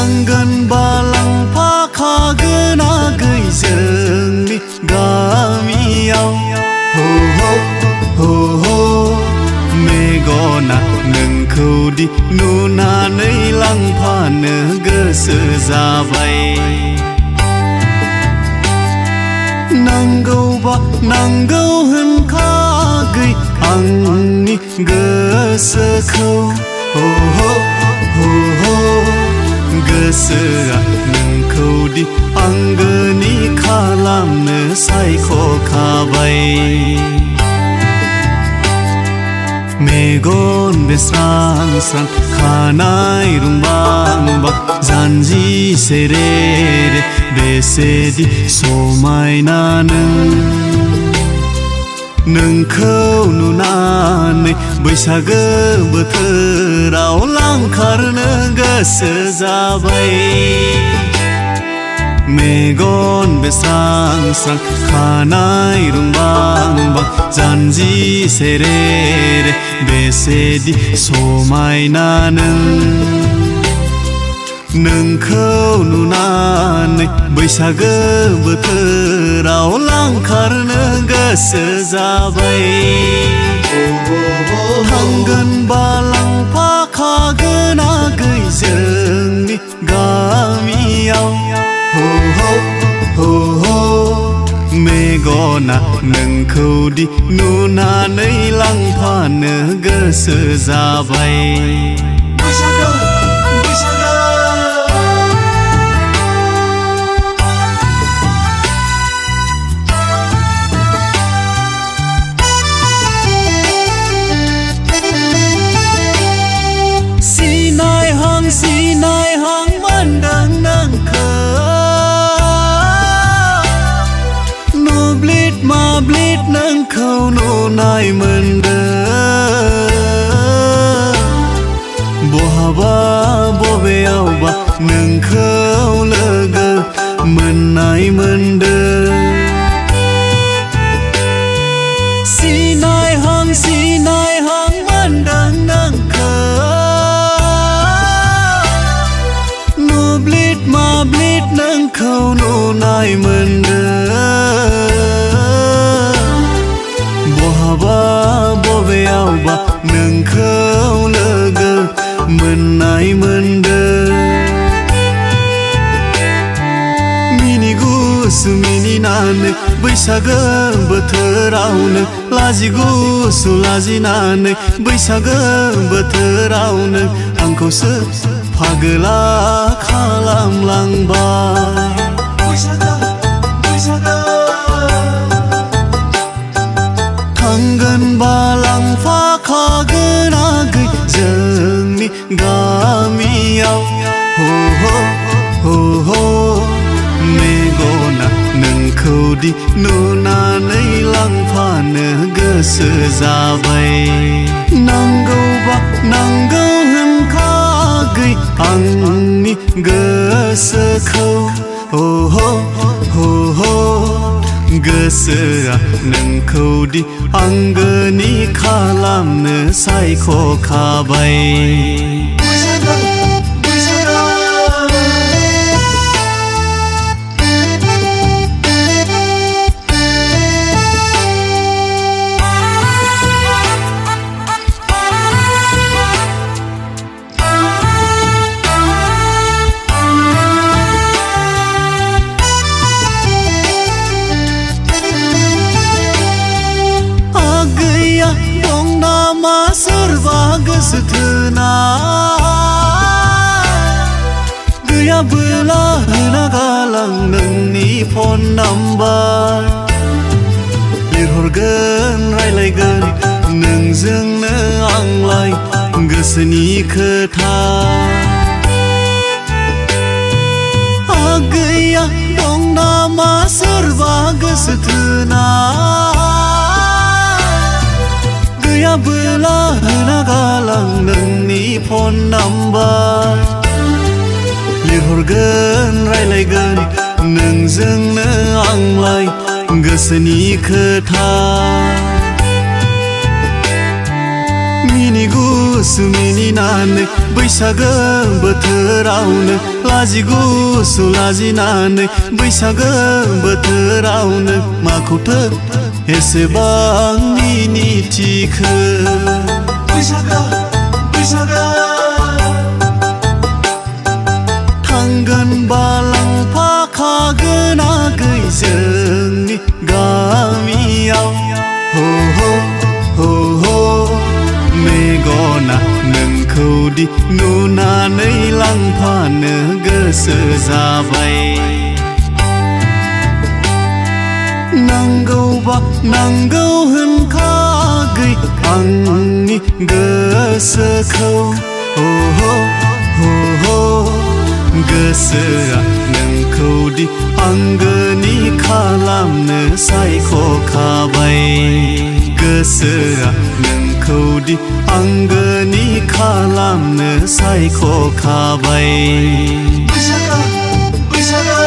थांगोन बालांफा खागोन आगै जोंनि गामियाव हो हो हो हो मेगना नोंखौदि नुनानै लांफानो गोसो जाबाय नांगौबा नांगौ होनखागै आंनि गोसोखौ हो हो हो हो गोसोआ नोंखौदि आंगोनि खालामनो सायख'खाबाय मेगन बेस्रां स्रां खानाय रुंबांबां जानजि सेरे रे बेसेदि समायना नोंखौ नुनानै बैसागो बोथोराव लांखारनो गोसो जाबाय मेगन बेस्रां स्रां खानाय रुंबांबां जानजि सेरे रे बेसेदि समायना नोंखौ नुनानै बैसागो बोथोराव लांखारनो गोसो जाबाय थांगोन बालांफा खागोन आगै जोंनि गामियाव हो हो हो हो मेगना नोंखौदि नुनानै लांफानो गोसो जाबाय सिनायहां मोनदों नोंखौ नुब्लिद माब्लिद नोंखौ नुनाय मोनदों बहाबा बबेयावबा नोंखौ लोगो मोननाय मोनदों सिनायहां मोनदों नोंखौ नुब्लिद माब्लिद नोंखौ नुनाय मोनदों बहाबा बबेयावबा नोंखौ लोगो मोननाय मोनदों मिनि गुसु मिनिनानै बैसागो बोथोरावनो लाजि गुसु लाजिनानै बैसागो बोथोरावनो आंखौसो फागोला खालामलांबाय थांगोन बालांफा खागोन आगै जोंनि गामियाव हो हो हो हो मेगना नोंखौदि नुनानै लांफानो गोसो जाबाय नांगौबा नांगौ होनखागै आंनि गोसोखौ हो हो हो हो गोसोआ नोंखौदि आंगोनि खालामनो सायख'खाबाय सोरबा गोसो थोना गैयाबोला होना गालां नोंनि फन नाम्बार लिरहरगोन रायलायगोन नोंजोंनो आंलाय गोसोनि खोथा गैया दं नामा सोरबा गोसो थोना गैयाबोला होना गालां नोंनि फन नाम्बार लिरहरगोन रायलायगोन नोंजोंनो आंलाय गोसोनि खोथा गुसु मिनिनानै बैसागो बोथोरावनो लाजि गुसु लाजिनानै बैसागो बोथोरावनो माखौथो एसेबां मिनिथिखो बैसागो बैसागो थांगोन बालांफाखागोन आगै जोंनि गामियाव हो हो हो हो मेगना नोंखौदि नुनानै लांफानो गोसो जाबाय नांगौबा नांगौ होनखागै आंनि गोसोखौ हो हो हो हो गोसोआ नोंखौदि आंगोनि खालामनो सायख'खाबाय गोसोआ नोंखौदि आंगोनि खालामनो सायख'खाबाय बैसागो बैसागो